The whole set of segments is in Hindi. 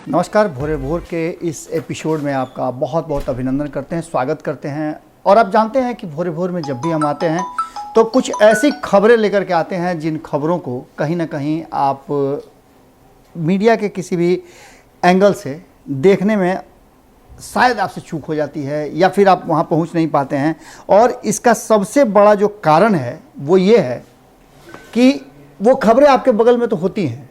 नमस्कार, भोरे भोर के इस एपिसोड में आपका बहुत बहुत अभिनंदन करते हैं, स्वागत करते हैं। और आप जानते हैं कि भोरे भोर में जब भी हम आते हैं तो कुछ ऐसी खबरें लेकर के आते हैं जिन खबरों को कहीं ना कहीं आप मीडिया के किसी भी एंगल से देखने में शायद आपसे चूक हो जाती है या फिर आप वहाँ पहुँच नहीं पाते हैं। और इसका सबसे बड़ा जो कारण है वो ये है कि वो खबरें आपके बगल में तो होती हैं,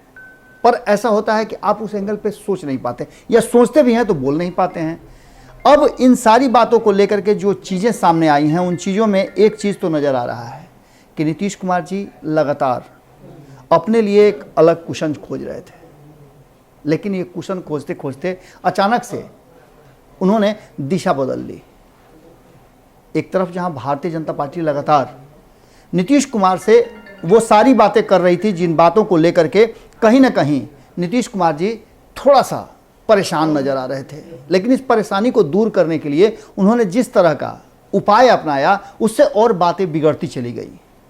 पर ऐसा होता है कि आप उस एंगल पे सोच नहीं पाते, या सोचते भी हैं तो बोल नहीं पाते हैं। अब इन सारी बातों को लेकर के जो चीज़ें सामने आई हैं, उन चीज़ों में एक चीज़ तो नज़र आ रहा है कि नीतीश कुमार जी लगातार अपने लिए एक अलग कुशन खोज रहे थे, लेकिन ये कुशन खोजते खोजते अचानक से उन्होंने दिशा बदल ली। एक तरफ जहां भारतीय जनता पार्टी लगातार नीतीश कुमार से वो सारी बातें कर रही थी जिन बातों को लेकर के कहीं ना कहीं नीतीश कुमार जी थोड़ा सा परेशान नजर आ रहे थे, लेकिन इस परेशानी को दूर करने के लिए उन्होंने जिस तरह का उपाय अपनाया उससे और बातें बिगड़ती चली गई।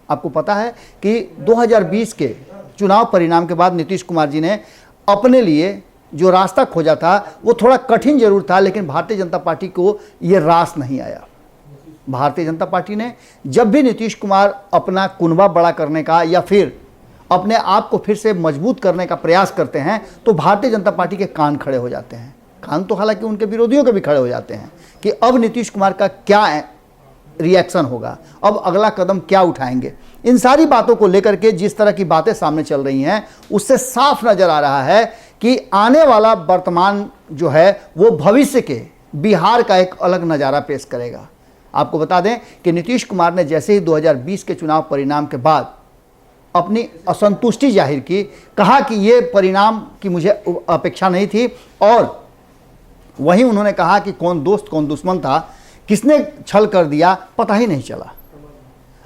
आपको पता है कि 2020 के चुनाव परिणाम के बाद नीतीश कुमार जी ने अपने लिए जो रास्ता खोजा था वो थोड़ा कठिन जरूर था, लेकिन भारतीय जनता पार्टी को ये रास नहीं आया। भारतीय जनता पार्टी ने जब भी नीतीश कुमार अपना कुनबा बड़ा करने का या फिर अपने आप को फिर से मजबूत करने का प्रयास करते हैं तो भारतीय जनता पार्टी के कान खड़े हो जाते हैं। कान तो हालांकि उनके विरोधियों के भी खड़े हो जाते हैं कि अब नीतीश कुमार का क्या रिएक्शन होगा, अब अगला कदम क्या उठाएंगे। इन सारी बातों को लेकर के जिस तरह की बातें सामने चल रही हैं उससे साफ नजर आ रहा है कि आने वाला वर्तमान जो है वो भविष्य के बिहार का एक अलग नज़ारा पेश करेगा। आपको बता दें कि नीतीश कुमार ने जैसे ही 2020 के चुनाव परिणाम के बाद अपनी असंतुष्टि जाहिर की, कहा कि ये परिणाम की मुझे अपेक्षा नहीं थी, और वहीं उन्होंने कहा कि कौन दोस्त कौन दुश्मन था, किसने छल कर दिया पता ही नहीं चला।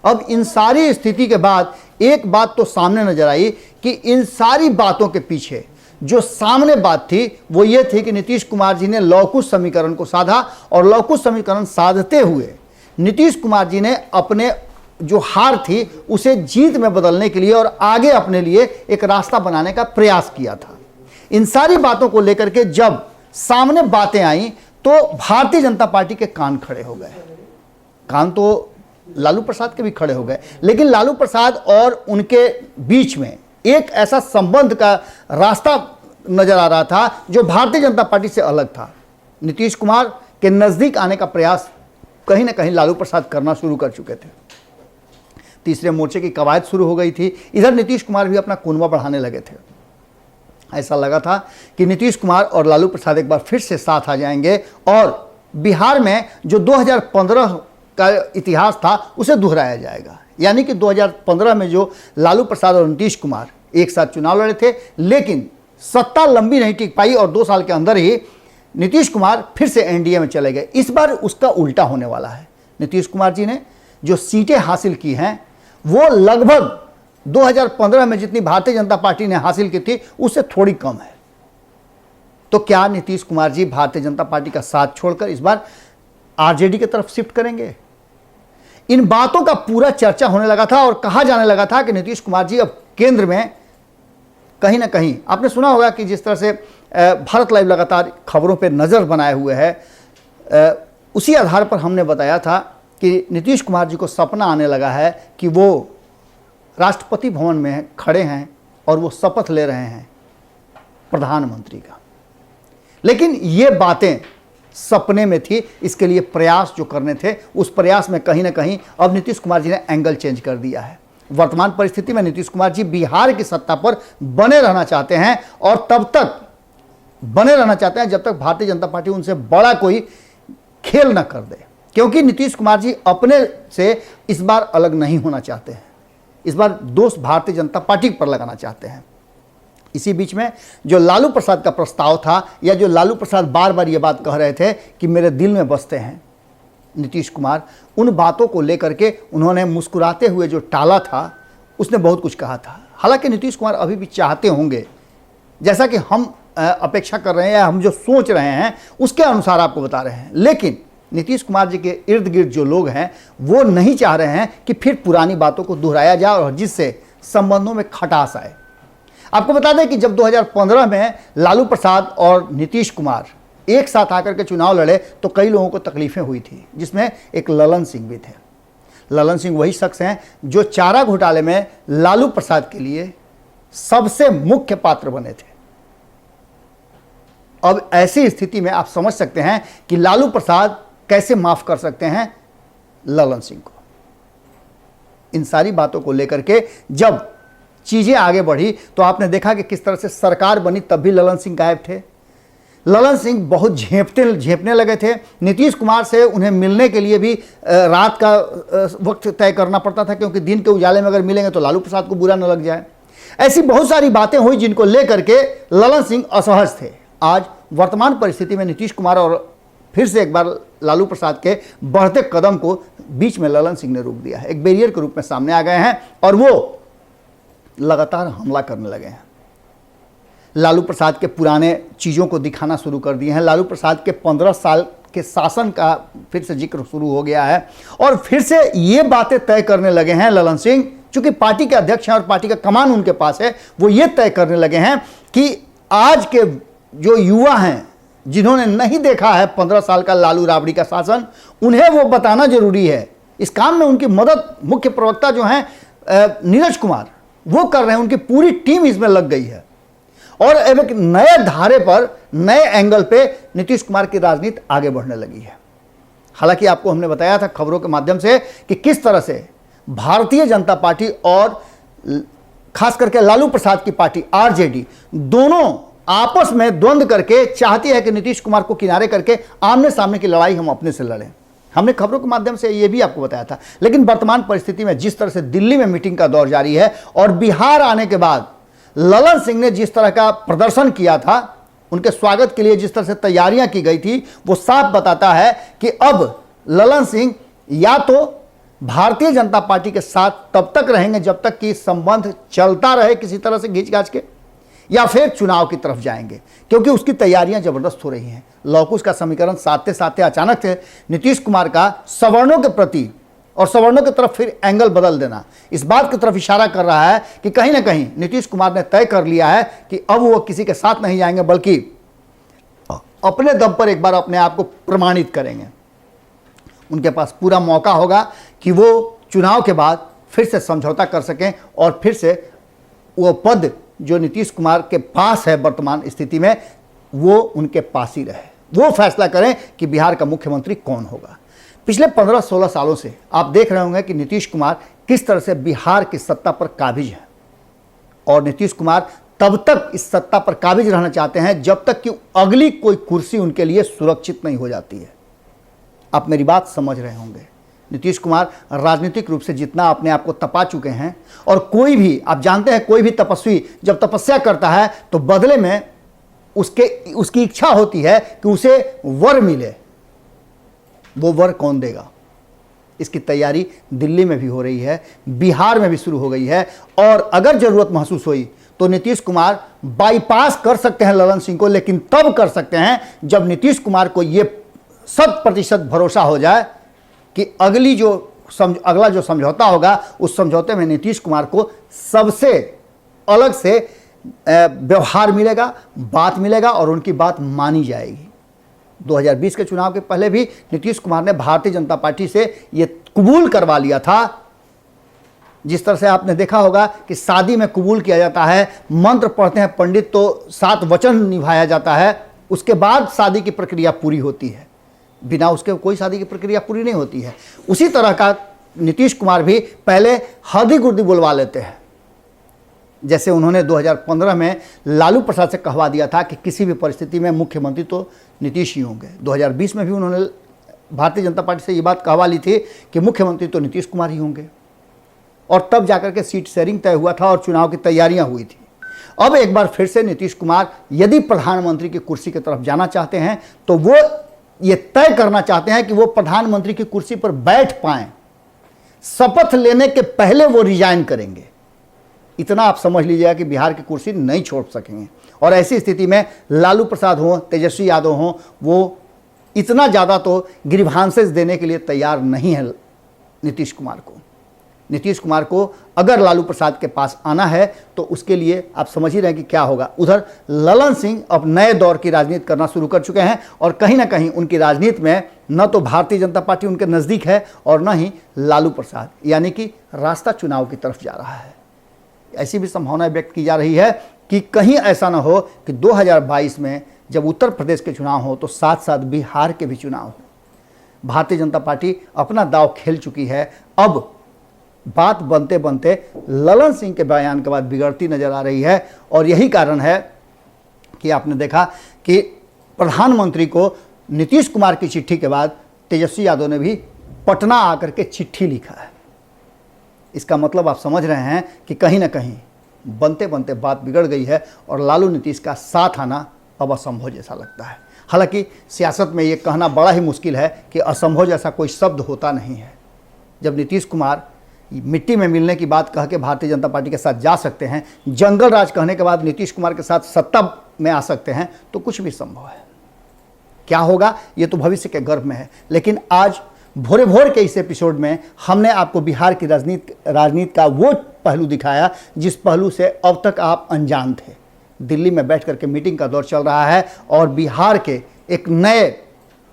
अब इन सारी स्थिति के बाद एक बात तो सामने नजर आई कि इन सारी बातों के पीछे जो सामने बात थी वो ये थी कि नीतीश कुमार जी ने लवकुश समीकरण को साधा, और लवकुश समीकरण साधते हुए नीतीश कुमार जी ने अपने जो हार थी उसे जीत में बदलने के लिए और आगे अपने लिए एक रास्ता बनाने का प्रयास किया था। इन सारी बातों को लेकर के जब सामने बातें आई तो भारतीय जनता पार्टी के कान खड़े हो गए। कान तो लालू प्रसाद के भी खड़े हो गए, लेकिन लालू प्रसाद और उनके बीच में एक ऐसा संबंध का रास्ता नजर आ रहा था जो भारतीय जनता पार्टी से अलग था। नीतीश कुमार के नजदीक आने का प्रयास कहीं ना कहीं लालू प्रसाद करना शुरू कर चुके थे। तीसरे मोर्चे की कवायद शुरू हो गई थी। इधर नीतीश कुमार भी अपना कुनबा बढ़ाने लगे थे। ऐसा लगा था कि नीतीश कुमार और लालू प्रसाद एक बार फिर से साथ आ जाएंगे और बिहार में जो 2015 का इतिहास था उसे दोहराया जाएगा। यानी कि 2015 में जो लालू प्रसाद और नीतीश कुमार एक साथ चुनाव लड़े थे, लेकिन सत्ता लंबी नहीं टिक पाई और 2 साल के अंदर ही नीतीश कुमार फिर से एनडीए में चले गए। इस बार उसका उल्टा होने वाला है। नीतीश कुमार जी ने जो सीटें हासिल की हैं वो लगभग 2015 में जितनी भारतीय जनता पार्टी ने हासिल की थी उससे थोड़ी कम है। तो क्या नीतीश कुमार जी भारतीय जनता पार्टी का साथ छोड़कर इस बार आरजेडी की तरफ शिफ्ट करेंगे? इन बातों का पूरा चर्चा होने लगा था और कहा जाने लगा था कि नीतीश कुमार जी अब केंद्र में कहीं ना कहीं, आपने सुना होगा कि जिस तरह से भारत लाइव लगातार खबरों पर नज़र बनाए हुए है, उसी आधार पर हमने बताया था कि नीतीश कुमार जी को सपना आने लगा है कि वो राष्ट्रपति भवन में खड़े हैं और वो शपथ ले रहे हैं प्रधानमंत्री का। लेकिन ये बातें सपने में थी, इसके लिए प्रयास जो करने थे उस प्रयास में कहीं ना कहीं अब नीतीश कुमार जी ने एंगल चेंज कर दिया है। वर्तमान परिस्थिति में नीतीश कुमार जी बिहार की सत्ता पर बने रहना चाहते हैं और तब तक बने रहना चाहते हैं जब तक भारतीय जनता पार्टी उनसे बड़ा कोई खेल न कर दे, क्योंकि नीतीश कुमार जी अपने से इस बार अलग नहीं होना चाहते हैं। इस बार दोष भारतीय जनता पार्टी पर लगाना चाहते हैं। इसी बीच में जो लालू प्रसाद का प्रस्ताव था, या जो लालू प्रसाद बार बार ये बात कह रहे थे कि मेरे दिल में बसते हैं नीतीश कुमार, उन बातों को लेकर के उन्होंने मुस्कुराते हुए जो टाला था उसने बहुत कुछ कहा था। हालांकि नीतीश कुमार अभी भी चाहते होंगे, जैसा कि हम अपेक्षा कर रहे हैं, हम जो सोच रहे हैं उसके अनुसार आपको बता रहे हैं, लेकिन नीतीश कुमार जी के इर्द गिर्द जो लोग हैं वो नहीं चाह रहे हैं कि फिर पुरानी बातों को दोहराया जाए और जिससे संबंधों में खटास आए। आपको बता दें कि जब 2015 में लालू प्रसाद और नीतीश कुमार एक साथ आकर के चुनाव लड़े तो कई लोगों को तकलीफें हुई थी, जिसमें एक ललन सिंह भी थे। ललन सिंह वही शख्स हैं जो चारा घोटाले में लालू प्रसाद के लिए सबसे मुख्य पात्र बने थे। अब ऐसी स्थिति में आप समझ सकते हैं कि लालू प्रसाद कैसे माफ कर सकते हैं ललन सिंह को। इन सारी बातों को लेकर के जब चीजें आगे बढ़ी तो आपने देखा कि किस तरह से सरकार बनी, तब भी ललन सिंह गायब थे। ललन सिंह बहुत झेपने लगे थे। नीतीश कुमार से उन्हें मिलने के लिए भी रात का वक्त तय करना पड़ता था, क्योंकि दिन के उजाले में अगर मिलेंगे तो लालू प्रसाद को बुरा न लग जाए। ऐसी बहुत सारी बातें हुई जिनको लेकर के ललन सिंह असहज थे। आज वर्तमान परिस्थिति में नीतीश कुमार और फिर से एक बार लालू प्रसाद के बढ़ते कदम को बीच में ललन सिंह ने रोक दिया है। एक बैरियर के रूप में सामने आ गए हैं और वो लगातार हमला करने लगे हैं। लालू प्रसाद के पुराने चीज़ों को दिखाना शुरू कर दिए हैं। लालू प्रसाद के 15 साल के शासन का फिर से जिक्र शुरू हो गया है और फिर से ये बातें तय करने लगे हैं ललन सिंह, चूंकि पार्टी के अध्यक्ष हैं और पार्टी का कमान उनके पास है, वो ये तय करने लगे हैं कि आज के जो युवा हैं जिन्होंने नहीं देखा है 15 साल का लालू राबड़ी का शासन, उन्हें वो बताना जरूरी है। इस काम में उनकी मदद मुख्य प्रवक्ता जो हैं नीरज कुमार वो कर रहे हैं। उनकी पूरी टीम इसमें लग गई है और अब एक नए धारे पर, नए एंगल पे नीतीश कुमार की राजनीति आगे बढ़ने लगी है। हालांकि आपको हमने बताया था खबरों के माध्यम से कि किस तरह से भारतीय जनता पार्टी और खास करके लालू प्रसाद की पार्टी आरजेडी दोनों आपस में द्वंद्व करके चाहती है कि नीतीश कुमार को किनारे करके आमने सामने की लड़ाई हम अपने से लड़ें। हमने खबरों के माध्यम से ये भी आपको बताया था। लेकिन वर्तमान परिस्थिति में जिस तरह से दिल्ली में मीटिंग का दौर जारी है और बिहार आने के बाद ललन सिंह ने जिस तरह का प्रदर्शन किया था, उनके स्वागत के लिए जिस तरह से तैयारियां की गई थी, वो साफ बताता है कि अब ललन सिंह या तो भारतीय जनता पार्टी के साथ तब तक रहेंगे जब तक कि संबंध चलता रहे किसी तरह से घींच-घाच के, या फिर चुनाव की तरफ जाएंगे, क्योंकि उसकी तैयारियां जबरदस्त हो रही हैं। लौकुश का समीकरण साधते साधते अचानक से नीतीश कुमार का सवर्णों के प्रति और सवर्णों की तरफ फिर एंगल बदल देना इस बात की तरफ इशारा कर रहा है कि कहीं ना कहीं नीतीश कुमार ने तय कर लिया है कि अब वो किसी के साथ नहीं जाएंगे, बल्कि अपने दम पर एक बार अपने आप को प्रमाणित करेंगे। उनके पास पूरा मौका होगा कि वो चुनाव के बाद फिर से समझौता कर सकें और फिर से वो पद जो नीतीश कुमार के पास है वर्तमान स्थिति में, वो उनके पास ही रहे। वो फैसला करें कि बिहार का मुख्यमंत्री कौन होगा। पिछले 15-16 सालों से आप देख रहे होंगे कि नीतीश कुमार किस तरह से बिहार की सत्ता पर काबिज है, और नीतीश कुमार तब तक इस सत्ता पर काबिज रहना चाहते हैं जब तक कि अगली कोई कुर्सी उनके लिए सुरक्षित नहीं हो जाती है। आप मेरी बात समझ रहे होंगे। नीतीश कुमार राजनीतिक रूप से जितना अपने आप को तपा चुके हैं, और कोई भी, आप जानते हैं, कोई भी तपस्वी जब तपस्या करता है तो बदले में उसकी इच्छा होती है कि उसे वर मिले। वो वर कौन देगा, इसकी तैयारी दिल्ली में भी हो रही है, बिहार में भी शुरू हो गई है, और अगर जरूरत महसूस हुई तो नीतीश कुमार बाईपास कर सकते हैं ललन सिंह को, लेकिन तब कर सकते हैं जब नीतीश कुमार को ये 100% भरोसा हो जाए कि अगला जो समझौता होगा उस समझौते में नीतीश कुमार को सबसे अलग से व्यवहार मिलेगा, बात मिलेगा और उनकी बात मानी जाएगी। 2020 के चुनाव के पहले भी नीतीश कुमार ने भारतीय जनता पार्टी से ये कबूल करवा लिया था। जिस तरह से आपने देखा होगा कि शादी में कबूल किया जाता है, मंत्र पढ़ते हैं पंडित तो 7 वचन निभाया जाता है, उसके बाद शादी की प्रक्रिया पूरी होती है, बिना उसके कोई शादी की प्रक्रिया पूरी नहीं होती है। उसी तरह का नीतीश कुमार भी पहले हल्दी गुर्दी बुलवा लेते हैं, जैसे उन्होंने 2015 में लालू प्रसाद से कहवा दिया था कि किसी भी परिस्थिति में मुख्यमंत्री तो नीतीश ही होंगे। 2020 में भी उन्होंने भारतीय जनता पार्टी से ये बात कहवा ली थी कि मुख्यमंत्री तो नीतीश कुमार ही होंगे, और तब जाकर के सीट शेयरिंग तय हुआ था और चुनाव की तैयारियां हुई थी। अब एक बार फिर से नीतीश कुमार यदि प्रधानमंत्री की कुर्सी की तरफ जाना चाहते हैं तो वो ये तय करना चाहते हैं कि वो प्रधानमंत्री की कुर्सी पर बैठ पाएं। शपथ लेने के पहले वो रिजाइन करेंगे। इतना आप समझ लीजिएगा कि बिहार की कुर्सी नहीं छोड़ सकेंगे, और ऐसी स्थिति में लालू प्रसाद हो, तेजस्वी यादव हो, वो इतना ज़्यादा तो ग्रीवांसेस देने के लिए तैयार नहीं है नीतीश कुमार को। नीतीश कुमार को अगर लालू प्रसाद के पास आना है तो उसके लिए आप समझ ही रहे हैं कि क्या होगा। उधर ललन सिंह अब नए दौर की राजनीति करना शुरू कर चुके हैं और कहीं ना कहीं उनकी राजनीति में न तो भारतीय जनता पार्टी उनके नज़दीक है और न ही लालू प्रसाद, यानी कि रास्ता चुनाव की तरफ जा रहा है। ऐसी भी संभावना व्यक्त की जा रही है कि कहीं ऐसा ना हो कि 2022 में जब उत्तर प्रदेश के चुनाव हो तो साथ साथ बिहार के भी चुनाव हो। भारतीय जनता पार्टी अपना दांव खेल चुकी है। अब बात बनते बनते ललन सिंह के बयान के बाद बिगड़ती नजर आ रही है और यही कारण है कि आपने देखा कि प्रधानमंत्री को नीतीश कुमार की चिट्ठी के बाद तेजस्वी यादव ने भी पटना आकर के चिट्ठी लिखा है। इसका मतलब आप समझ रहे हैं कि कहीं ना कहीं बनते बनते बात बिगड़ गई है और लालू नीतीश का साथ आना अब असंभव जैसा लगता है। हालांकि सियासत में ये कहना बड़ा ही मुश्किल है कि असंभव जैसा कोई शब्द होता नहीं है। जब नीतीश कुमार मिट्टी में मिलने की बात कह के भारतीय जनता पार्टी के साथ जा सकते हैं, जंगल राज कहने के बाद नीतीश कुमार के साथ सत्ता में आ सकते हैं, तो कुछ भी संभव है। क्या होगा ये तो भविष्य के गर्भ में है। लेकिन आज भोरे भोर के इस एपिसोड में हमने आपको बिहार की राजनीति का वो पहलू दिखाया जिस पहलू से अब तक आप अनजान थे। दिल्ली में बैठ करके मीटिंग का दौर चल रहा है और बिहार के एक नए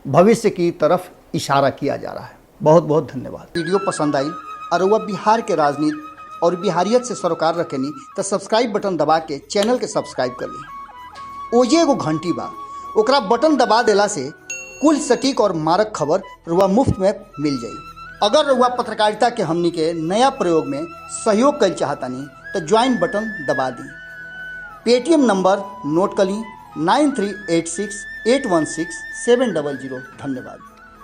भविष्य की तरफ इशारा किया जा रहा है। बहुत बहुत धन्यवाद। वीडियो पसंद आई और वह बिहार के राजनीति और बिहारियत से सरोकार रखेनी तो सब्सक्राइब बटन दबा के चैनल के सब्सक्राइब कर ली। ओजे एगो घंटी बा, ओकरा बटन दबा देला से कुल सटीक और मारक खबर रुआ मुफ्त में मिल जाई। अगर रुआ पत्रकारिता के हमनी के नया प्रयोग में सहयोग कर चाहतानी तो ज्वाइन बटन दबा दी। पेटीएम नंबर नोट कर ली 9386816700। धन्यवाद।